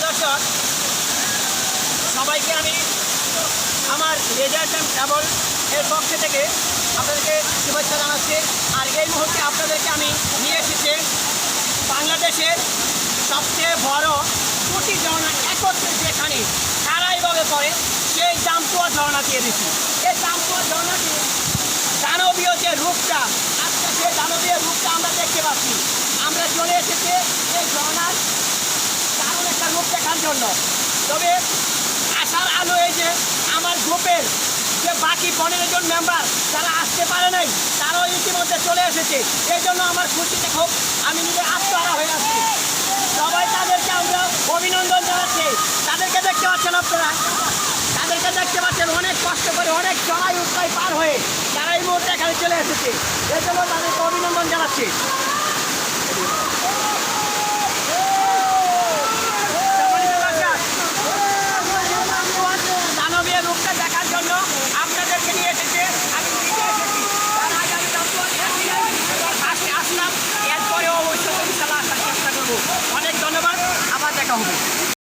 দর্শক, সবাইকে আমি আমার রেজাল্ট অ্যান্ড ট্রাভেল এর পক্ষ থেকে আপনাদেরকে শুভেচ্ছা জানাচ্ছি। আর এই মুহূর্তে আপনাদেরকে আমি নিয়ে এসেছি বাংলাদেশের সবচেয়ে বড় দুটি ঝর্ণা একত্রে যেখানে সারাইভাবে পড়ে সেই জামতুয়া ঝর্ণা দিয়ে দিচ্ছি। এই জামতুয়া ঝর্ণাটি দানবীয় যে রূপটা, আজকে সেই দানবীয় রূপটা আমরা দেখতে পাচ্ছি। আমরা চলে এসেছি এই ঝর্ণার দারুণ একটা রূপ দেখার জন্য। তবে আসার আলো এই যে আমার গ্রুপের যে বাকি 15 জন মেম্বার যারা আসতে পারে নাই, তারাও ইতিমধ্যে চলে এসেছে। এই জন্য আমার খুশিতে খুব আমি নিজে আত্মহারা হয়ে আসছি। সবাই তাদেরকে আমরা অভিনন্দন জানাচ্ছি। তাদেরকে দেখতে পাচ্ছেন আপনারা, তাদেরকে দেখতে পাচ্ছেন অনেক কষ্ট করে, অনেক চড়াই উৎরাই পার হয়ে তারা এই মুহূর্তে এখানে চলে এসেছে। এই জন্য তাদেরকে অভিনন্দন জানাচ্ছি। দানবীয় রূপটা দেখার জন্য আপনাদেরকে নিয়ে এসেছে। আমি নিজে এসেছি, তার আগে আমি আসলাম। এরপরে অবশ্যই ইনশাআল্লাহ আসার চেষ্টা করবো। অনেক ধন্যবাদ, আবার দেখা হবে।